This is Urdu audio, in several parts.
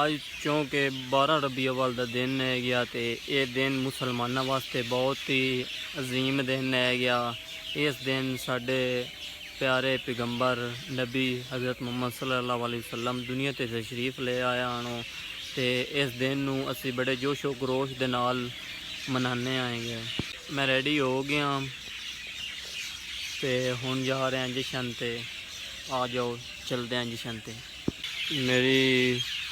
ਅੱਜ ਚੌਂਕੇ 12 ਰਬੀ ਅਵਲ ਦਾ ਦਿਨ ਹੈ ਗਿਆ ਤੇ ਇਹ ਦਿਨ ਮੁਸਲਮਾਨਾਂ ਵਾਸਤੇ ਬਹੁਤ ਹੀ ਅਜ਼ੀਮ ਦਿਨ ਹੈ ਗਿਆ। ਇਸ ਦਿਨ ਸਾਡੇ ਪਿਆਰੇ ਪੈਗੰਬਰ ਨਬੀ ਹਜ਼ਰਤ ਮੁਹੰਮਦ ਸੱਲੱਲਾਹੁ ਅਲੈਹਿ ਵਸੱਲਮ ਦੁਨੀਆ ਤੇ ਤਸ਼ਰੀਫ ਲੈ ਆਇਆ ਹਨ ਤੇ ਇਸ ਦਿਨ ਨੂੰ ਅਸੀਂ ਬੜੇ ਜੋਸ਼ੋ ਖਰੋਸ਼ ਦੇ ਨਾਲ ਮਨਾਉਂਦੇ ਆਏਗੇ। ਮੈਂ ਰੈਡੀ ਹੋ ਗਿਆ ਤੇ ਹੁਣ ਜਾ ਰਹੇ ਹਾਂ ਜਸ਼ਨ ਤੇ। ਆ ਜਾਓ ਚਲਦੇ ਹਾਂ ਜਸ਼ਨ ਤੇ। ਮੇਰੀ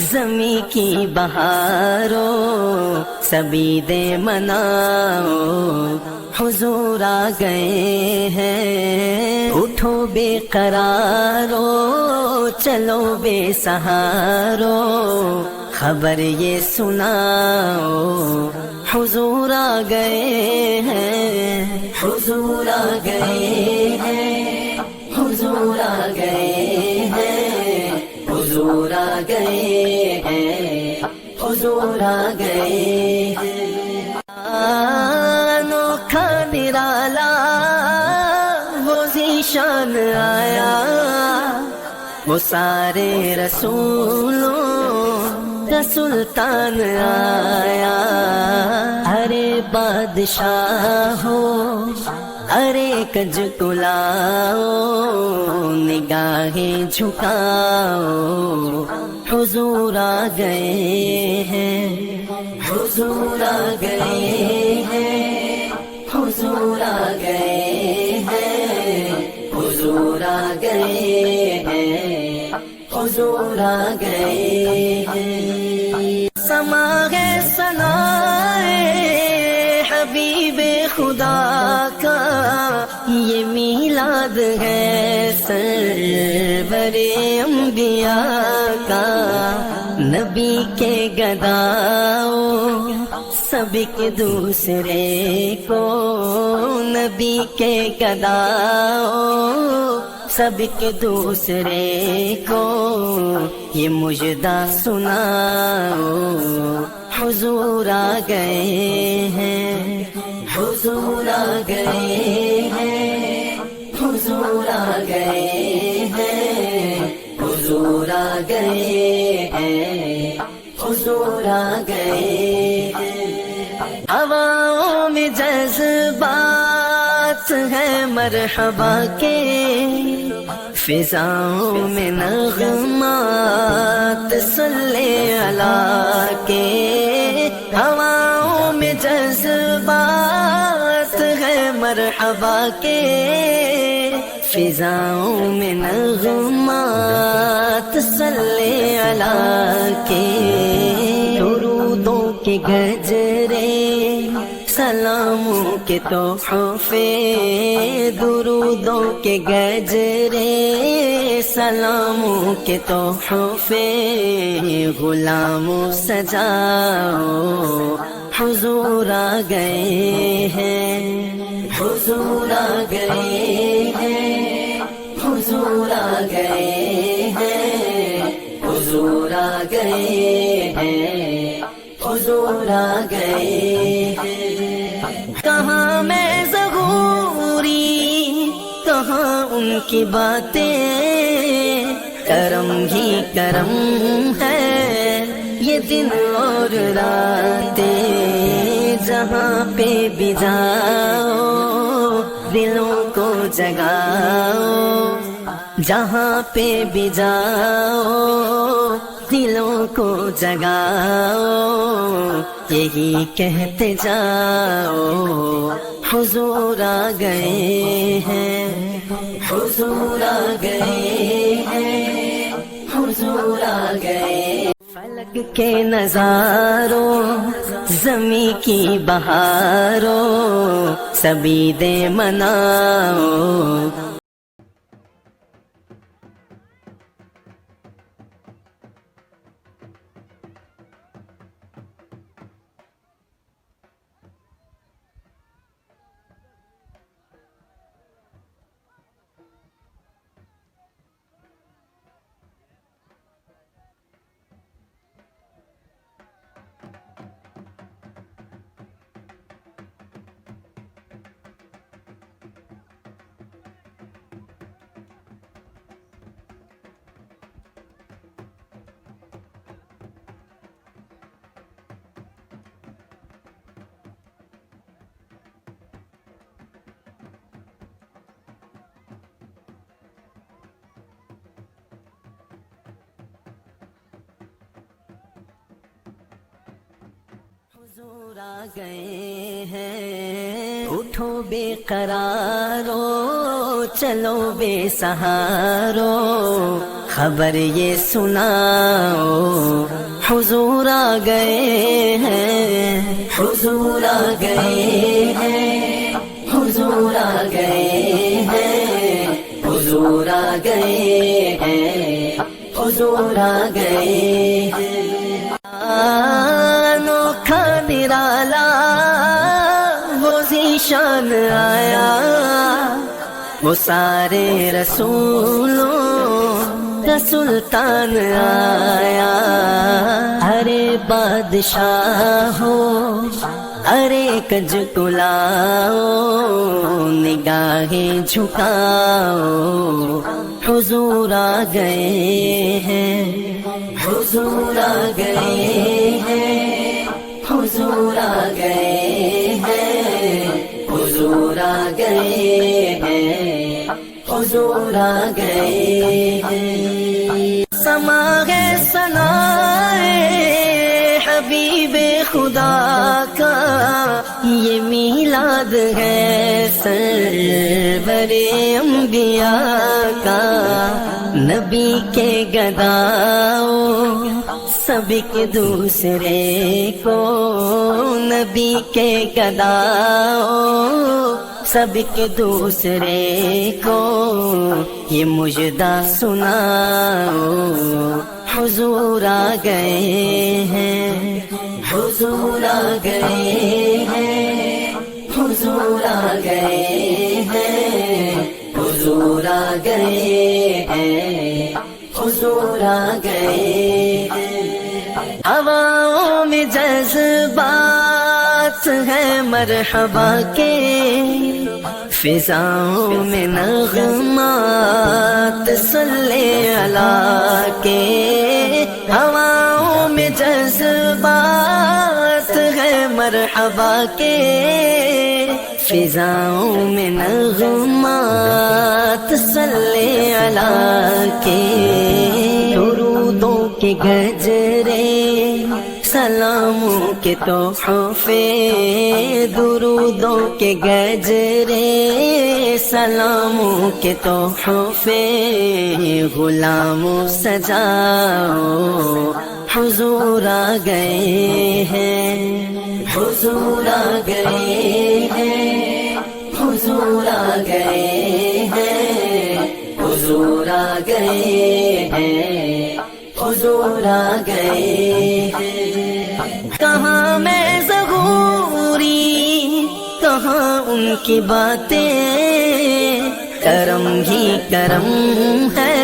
زمیں کی بہاروں سبھی دے مناؤ حضور آ گئے ہیں اٹھو بے قرارو چلو بے سہارو خبر یہ سناؤ حضور آ گئے ہیں حضور آ گئے ہیں حضور آ گئے ہیں حضور آ گئے ہیں حضور آ گئے ہیں انوکھا نرالا وہ ذیشان آیا وہ سارے رسولوں کا سلطان آیا ارے بادشاہ ہو ارے کج کلاؤ نگاہیں جھکاؤ حضور آ گئے ہیں حضور آ گئے ہیں حضور آ گئے ہیں حضور آ گئے ہیں حضور آ گئے ہیں سما ہے ثنائے حبیب خدا کا یہ میلاد ہے سرور انبیاء کا نبی کے گداؤ سب کے دوسرے کو نبی کے گداؤ سب کے دوسرے کو یہ مجدہ سناؤ حضور آ گئے ہیں حضور آ گئے ہیں حضور آ گئے ہیں حضور آ گئے ہیں حضور آ گئے ہیں ہواؤں میں جذبات ہے مرحبا کے فضاؤں میں نغمات صلی اللہ کے ہواؤں میں جذبات ہے مرحبا کے فضاؤں میں نغمات صلی اللہ کے درودوں کے گجرے سلاموں کے تحفے درودوں کے گجرے سلاموں کے تحفے غلاموں سجاؤ حضور آ گئے ہیں حضور آ گئے ہیں حضور آ گئے ہیں حضور آ گئے ہیں حضور آ گئے ہیں کہاں میں ظہوری کہاں ان کی باتیں کرم ہی کرم ہے یہ دن اور راتیں جہاں پہ بھی جاؤ دلوں کو جگاؤ جہاں پہ بھی جاؤ دلوں کو جگاؤ یہی کہتے جاؤ حضور آ گئے ہیں حضور آ گئے ہیں حضور آ گئے فلک کے نظاروں زمیں کی بہاروں سبھی دے مناؤ حضور آ گئے ہیں اٹھو بے قرارو چلو بے سہارو خبر یہ سناؤ حضور آ گئے ہیں، حضور آ گئے ہیں، حضور آ گئے ہیں، حضور آ گئے ہیں، حضور آ گئے ہیں۔ انوکھا نرالا وہ ذیشان آیا، وہ سارے رسولوں کا سلطان آیا۔ ارے بادشاہ ہو ارے کج کلاؤ، نگاہیں جھکاؤ، حضور آ گئے ہیں، حضور آ گئے ہیں، حضور آ گئے ہیں، حضور آ گئے ہیں، حضور آ گئے ہیں۔ سما ہے ثنائے حبیب خدا کا، یہ میلاد ہے سرور انبیاء کا۔ نبی کے گداؤ سب کے دوسرے کو، نبی کے گداؤ سب کے دوسرے کو، یہ مجدہ سناؤ حضور آ گئے ہیں، حضور آ گئے ہیں، حضور آ گئے ہیں، حضور آ گئے ہیں، حضور آ گئے ہیں۔ ہواؤں میں جذبات ہے مرحبا کے، فضاؤں میں نغمات صلی اللہ کے، ہواؤں میں جذبات ہے مرحبا کے، فضاؤں میں نغمات صلی اللہ کے۔ درودوں کے گجرے سلاموں کے تحفے، درودوں کے گجرے سلاموں کے تحفے، غلاموں سجاؤ حضور آ گئے ہیں، حضور آ گئے ہیں، حضور آ گئے ہیں، حضور آ گئے ہیں، حضور آ گئے ہیں۔ کہاں میں ظہوری کہاں ان کی باتیں، کرم ہی کرم ہے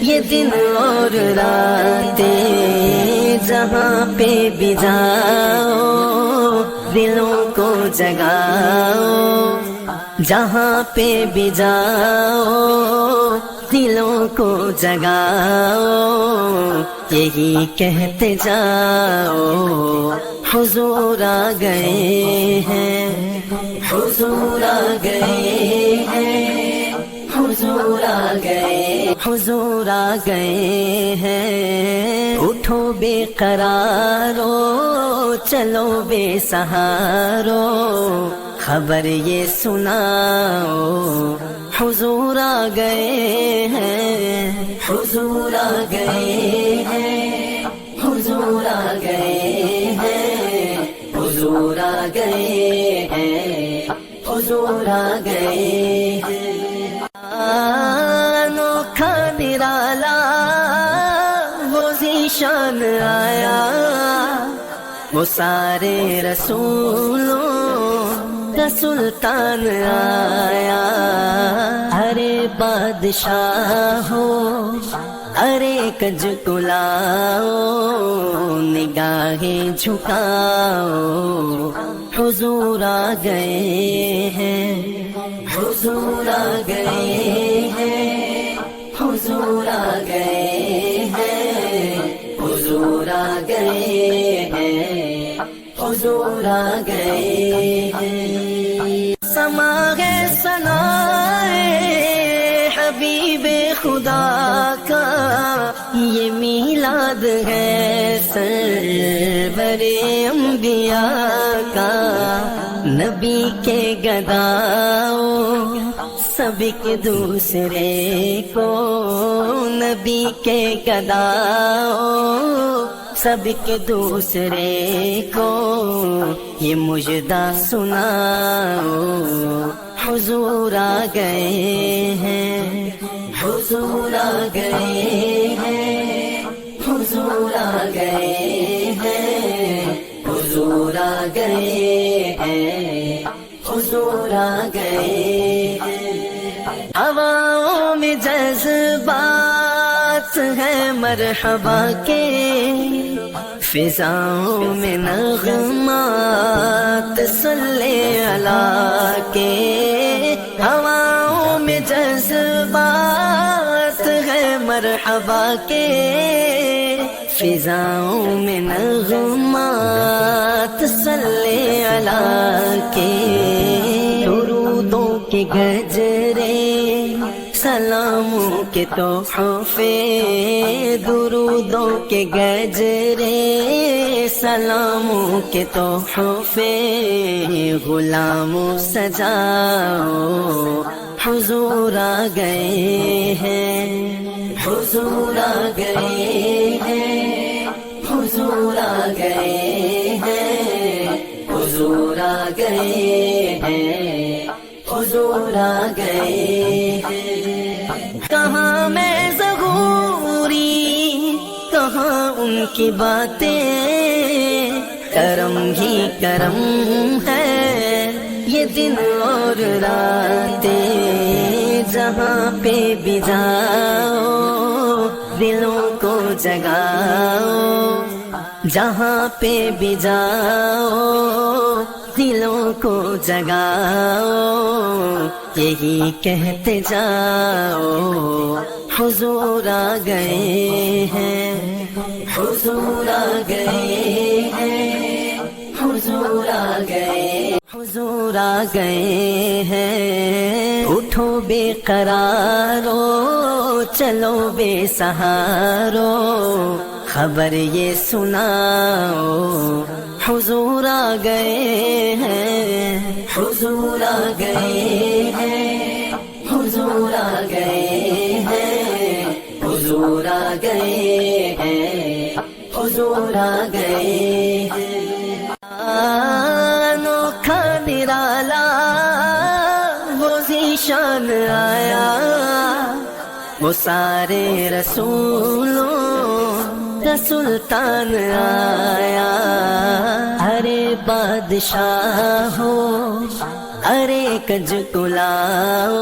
یہ دن اور راتیں، جہاں پہ بھی جاؤ دلوں کو جگاؤ، جہاں پہ بھی جاؤ دلوں کو جگاؤ، یہی کہتے جاؤ حضور آ گئے ہیں، حضور آ گئے ہیں، حضور آ گئے، حضور آ گئے ہیں۔ اٹھو بے قرارو چلو بے سہارو، خبر یہ سناؤ حضور آ گئے ہیں، حضور آ گئے ہیں، حضور آ گئے ہیں، حضور آ گئے ہیں، حضور آ گئے ہیں۔ انوکھا نرالا وہ ذیشان آیا، وہ سارے رسولوں کا سلطان آیا۔ ارے بادشاہ ہو ارے کج کلاؤ، نگاہیں جھکاؤ، حضور آ گئے ہیں، حضور آ گئے ہیں، حضور آ گئے ہیں، حضور آ گئے ہیں، حضور آ گئے ہیں۔ سما ہے ثنائے حبیب خدا کا، یہ میلاد ہے سرور انبیاء کا۔ نبی کے گداؤ سب کے دوسرے کو نبی کے گداؤ، سب کے دوسرے کو یہ مژدہ سناؤ، حضور آ گئے ہیں، حضور آ گئے ہیں، حضور آ گئے ہیں، حضور آ گئے ہیں، حضور آ گئے ہیں۔ ہواؤں میں جذبات ہیں مرحبا کے، فضاؤں میں نغمات صلی اللہ کے، ہواؤں میں جذبات ہیں مرحبا کے، فضاؤں میں نغمات صلی اللہ کے، درودوں کے گجرے سلاموں کے تحفے، درودوں کے گجرے سلاموں کے تحفے، غلاموں سجاؤ، حضور آ گئے ہیں، حضور آ گئے ہیں، حضور آ گئے ہیں، حضور آ گئے ہیں، حضور آ گئے ہیں۔ کہاں میں ظہوری، کہاں ان کی باتیں، کرم ہی کرم ہے یہ دن اور راتیں، جہاں پہ بھی جاؤ دلوں کو جگاؤ، جہاں پہ بھی جاؤ دلوں کو جگاؤ، یہی کہتے جاؤ، حضور آ گئے ہیں، حضور آ گئے ہیں، حضور آ گئے، حضور آ گئے ہیں۔ اٹھو بے قرارو، چلو بے سہارو، خبر یہ سناؤ، حضور آ گئے ہیں، حضور آ گئے ہیں، حضور آ گئے ہیں، حضور آ گئے ہیں، حضور آ گئے ہیں۔ انوکھا نرالا وہ ذیشان آیا، وہ سارے رسولوں کا سلطان آیا، ارے بادشاہ ہو ارے کج کلاؤ،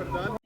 Amin.